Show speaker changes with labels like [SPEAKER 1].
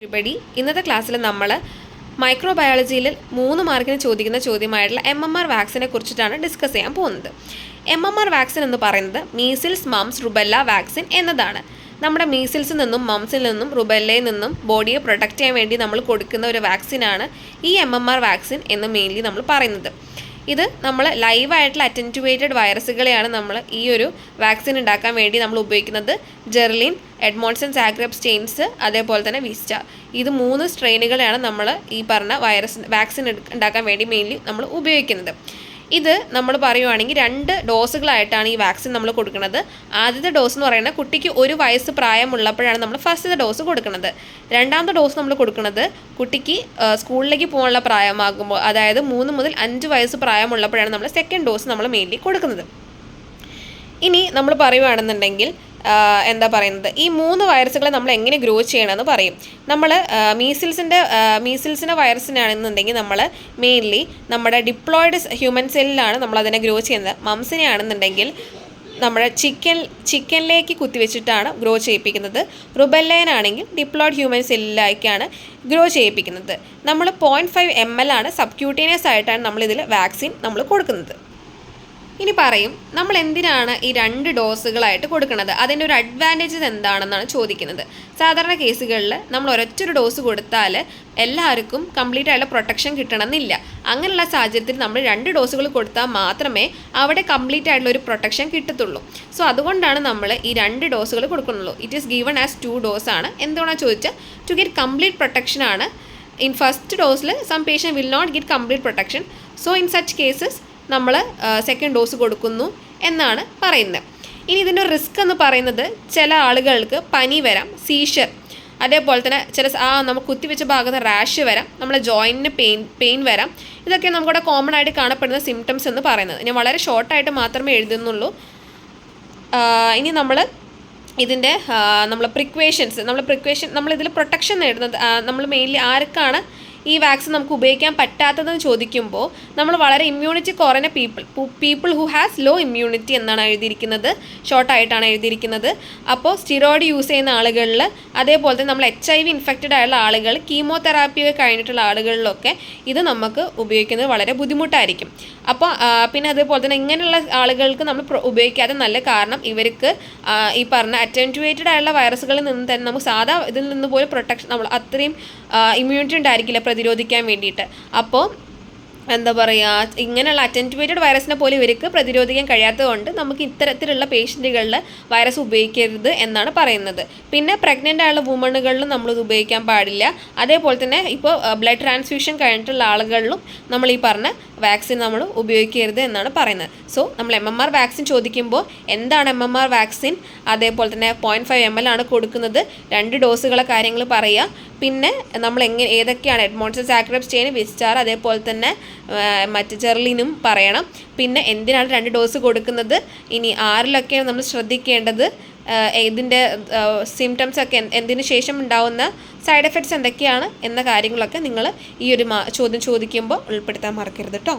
[SPEAKER 1] everybody, ഇന്നത്തെ ക്ലാസ്സിൽ നമ്മൾ മൈക്രോബയോളജിയിൽ 3 മാർക്കിന് ചോദിക്കുന്ന ചോദ്യമായിട്ടുള്ള MMR വാക്സിനെ കുറിച്ചിട്ടാണ് ഡിസ്കസ് ചെയ്യാൻ പോകുന്നത്. MMR വാക്സിൻ എന്ന് പറയുന്നത് മീസിൽസ് മംസ് റുബെല്ല വാക്സിൻ എന്നതാണ്. നമ്മുടെ മീസിൽസിൽ നിന്നും മംസിൽ നിന്നും റുബെല്ലയിൽ നിന്നും ബോഡിയെ പ്രൊട്ടക്റ്റ് ചെയ്യാൻ വേണ്ടി നമ്മൾ കൊടുക്കുന്ന ഒരു വാക്സിനാണ് ഈ MMR വാക്സിൻ എന്ന് മെയിൻലി നമ്മൾ പറയുന്നത്. ഇത് നമ്മൾ ലൈവായിട്ടുള്ള അറ്റൻറ്റുവേറ്റഡ് വൈറസുകളെയാണ് നമ്മൾ ഈ ഒരു വാക്സിൻ ഉണ്ടാക്കാൻ വേണ്ടി നമ്മൾ ഉപയോഗിക്കുന്നത്. ജെർലിൻ, എഡ്മോൺസൺ സാഗ്രബ് സ്ട്രെയിൻസ്, അതേപോലെ തന്നെ വിസ്റ്റ. ഇത് 3 സ്ട്രെയിനുകളെയാണ് നമ്മൾ ഈ പറഞ്ഞ വാക്സിൻ ഉണ്ടാക്കാൻ വേണ്ടി മെയിൻലി നമ്മൾ ഉപയോഗിക്കുന്നത്. ഇത് നമ്മൾ പറയുവാണെങ്കിൽ 2 ഡോസുകളായിട്ടാണ് ഈ വാക്സിൻ നമ്മൾ കൊടുക്കുന്നത്. ആദ്യത്തെ ഡോസ് എന്ന് പറയുന്നത് കുട്ടിക്ക് 1 വയസ്സ് പ്രായമുള്ളപ്പോഴാണ് നമ്മൾ ഫസ്റ്റ് ഡോസ് കൊടുക്കുന്നത്. രണ്ടാമത്തെ ഡോസ് നമ്മൾ കൊടുക്കുന്നത് കുട്ടിക്ക് സ്കൂളിലേക്ക് പോകാനുള്ള പ്രായമാകുമ്പോൾ, അതായത് 3 മുതൽ 5 വയസ്സ് പ്രായമുള്ളപ്പോഴാണ് നമ്മൾ സെക്കൻഡ് ഡോസ് നമ്മൾ മെയിൻലി കൊടുക്കുന്നത്. ഇനി നമ്മൾ പറയുകയാണെന്നുണ്ടെങ്കിൽ എന്താ പറയുന്നത്, ഈ 3 വൈറസുകളെ നമ്മൾ എങ്ങനെ ഗ്രോ ചെയ്യണമെന്ന് പറയും. നമ്മൾ മീസിൽസിൻ്റെ വൈറസിനാണെന്നുണ്ടെങ്കിൽ നമ്മൾ മെയിൻലി നമ്മുടെ ഡിപ്ലോയിഡ് ഹ്യൂമൻ സെല്ലിലാണ് നമ്മൾ അതിനെ ഗ്രോ ചെയ്യുന്നത്. മംസിനെ ആണെന്നുണ്ടെങ്കിൽ നമ്മുടെ ചിക്കനിലേക്ക് കുത്തിവെച്ചിട്ടാണ് ഗ്രോ ചെയ്യിപ്പിക്കുന്നത്. റുബെല്ലനാണെങ്കിൽ ഡിപ്ലോയിഡ് ഹ്യൂമൻ സെല്ലിലേക്കാണ് ഗ്രോ ചെയ്യിപ്പിക്കുന്നത്. നമ്മൾ 0.5 ml ആണ് സബ്ക്യൂട്ടേനിയസ് ആയിട്ടാണ് നമ്മളിതിൽ വാക്സിൻ നമ്മൾ കൊടുക്കുന്നത്. ഇനി പറയും, നമ്മൾ എന്തിനാണ് ഈ 2 ഡോസുകളായിട്ട് കൊടുക്കുന്നത്, അതിൻ്റെ ഒരു അഡ്വാൻറ്റേജസ് എന്താണെന്നാണ് ചോദിക്കുന്നത്. സാധാരണ കേസുകളിൽ നമ്മൾ ഒരൊറ്റൊരു ഡോസ് കൊടുത്താൽ എല്ലാവർക്കും കംപ്ലീറ്റ് ആയിട്ടുള്ള പ്രൊട്ടക്ഷൻ കിട്ടണമെന്നില്ല. അങ്ങനെയുള്ള സാഹചര്യത്തിൽ നമ്മൾ 2 ഡോസുകൾ കൊടുത്താൽ മാത്രമേ അവിടെ കംപ്ലീറ്റ് ആയിട്ടുള്ള ഒരു പ്രൊട്ടക്ഷൻ കിട്ടത്തുള്ളൂ. സോ അതുകൊണ്ടാണ് നമ്മൾ ഈ 2 ഡോസുകൾ കൊടുക്കുന്നുള്ളൂ. ഇറ്റ് ഈസ് ഗീവൺ ആസ് 2 ഡോസാണ്. എന്തുകൊണ്ടാണെന്ന് ചോദിച്ചാൽ ടു ഗെറ്റ് കംപ്ലീറ്റ് പ്രൊട്ടക്ഷൻ ആണ്. ഇൻ ഫസ്റ്റ് ഡോസിൽ some patient will not get complete protection. So in such cases നമ്മൾ സെക്കൻഡ് ഡോസ് കൊടുക്കുന്നു എന്നാണ് പറയുന്നത്. ഇനി ഇതിൻ്റെ റിസ്ക് എന്ന് പറയുന്നത്, ചില ആളുകൾക്ക് പനി വരാം, സീഷർ, അതേപോലെ തന്നെ നമ്മൾ കുത്തിവെച്ച ഭാഗത്ത് റാഷ് വരാം, നമ്മളെ ജോയിൻറ്റിന് പെയിൻ വരാം. ഇതൊക്കെ നമുക്കിവിടെ കോമൺ ആയിട്ട് കാണപ്പെടുന്ന സിംറ്റംസ് എന്ന് പറയുന്നത്. ഞാൻ വളരെ ഷോർട്ടായിട്ട് മാത്രമേ എഴുതുന്നുള്ളൂ. ഇനി നമ്മൾ ഇതിൻ്റെ നമ്മളിതിൽ പ്രൊട്ടക്ഷൻ നേടുന്നത് നമ്മൾ മെയിൻലി ആർക്കാണ് ഈ വാക്സിൻ നമുക്ക് ഉപയോഗിക്കാൻ പറ്റാത്തതെന്ന് ചോദിക്കുമ്പോൾ നമ്മൾ വളരെ ഇമ്മ്യൂണിറ്റി കുറഞ്ഞ people who has low immunity എന്നാണ് എഴുതിയിരിക്കുന്നത്, ഷോർട്ടായിട്ടാണ് എഴുതിയിരിക്കുന്നത്. അപ്പോൾ സ്റ്റിറോയിഡ് യൂസ് ചെയ്യുന്ന ആളുകളിൽ, അതേപോലെ തന്നെ നമ്മൾ HIV ഇൻഫെക്റ്റഡ് ആയുള്ള ആളുകൾ, കീമോതെറാപ്പി കഴിഞ്ഞിട്ടുള്ള ആളുകളിലൊക്കെ ഇത് നമുക്ക് ഉപയോഗിക്കുന്നത് വളരെ ബുദ്ധിമുട്ടായിരിക്കും. അപ്പോൾ പിന്നെ അതേപോലെ തന്നെ ഇങ്ങനെയുള്ള ആളുകൾക്ക് നമ്മൾ ഉപയോഗിക്കാതെ നല്ല, കാരണം ഇവർക്ക് ഈ പറഞ്ഞ അറ്റൻറ്റുവേറ്റഡ് ആയുള്ള വൈറസുകളിൽ നിന്ന് തന്നെ നമുക്ക് സാധാ ഇതിൽ നിന്ന് പോലും പ്രൊട്ടക്ഷൻ, നമ്മൾ അത്രയും ഇമ്മ്യൂണിറ്റി ഉണ്ടായിരിക്കില്ല പ്രതിരോധിക്കാൻ വേണ്ടിയിട്ട്. അപ്പോൾ എന്താ പറയുക, ഇങ്ങനെയുള്ള അറ്റൻറ്റുവേറ്റഡ് വൈറസിനെ പോലെ ഇവർക്ക് പ്രതിരോധിക്കാൻ കഴിയാത്തതുകൊണ്ട് നമുക്ക് ഇത്തരത്തിലുള്ള പേഷ്യൻറ്റുകളിൽ വൈറസ് ഉപയോഗിക്കരുത് എന്നാണ് പറയുന്നത്. പിന്നെ പ്രഗ്നൻ്റ് ആയുള്ള വുമണുകളിലും നമ്മളിത് ഉപയോഗിക്കാൻ പാടില്ല. അതേപോലെ തന്നെ ഇപ്പോൾ ബ്ലഡ് ട്രാൻസ്ഫ്യൂഷൻ കഴിഞ്ഞിട്ടുള്ള ആളുകളിലും നമ്മൾ ഈ പറഞ്ഞ വാക്സിൻ നമ്മൾ ഉപയോഗിക്കരുത് എന്നാണ് പറയുന്നത്. സോ നമ്മൾ MMR വാക്സിൻ ചോദിക്കുമ്പോൾ എന്താണ് MMR വാക്സിൻ, അതേപോലെ തന്നെ 0.5 ml ആണ് കൊടുക്കുന്നത്, 2 ഡോസുകളെ കാര്യങ്ങൾ പറയുക. പിന്നെ നമ്മൾ ഏതൊക്കെയാണ് എഡ്മോൺസൺ സാഗ്രബ് സ്ട്രെയിൻ, വിസ്റ്റാർ, അതേപോലെ തന്നെ മറ്റ് ജെർലിനും പറയണം. പിന്നെ എന്തിനാണ് 2 ഡോസ് കൊടുക്കുന്നത്, ഇനി ആരിലൊക്കെയാണ് നമ്മൾ ശ്രദ്ധിക്കേണ്ടത്, ഇതിൻ്റെ സിംറ്റംസ് ഒക്കെ, എന്തിനു ശേഷം ഉണ്ടാവുന്ന സൈഡ് എഫക്ട്സ് എന്തൊക്കെയാണ് എന്ന കാര്യങ്ങളൊക്കെ നിങ്ങൾ ഈ ഒരു ചോദ്യം ചോദിക്കുമ്പോൾ ഉൾപ്പെടുത്താൻ മറക്കരുത് കേട്ടോ.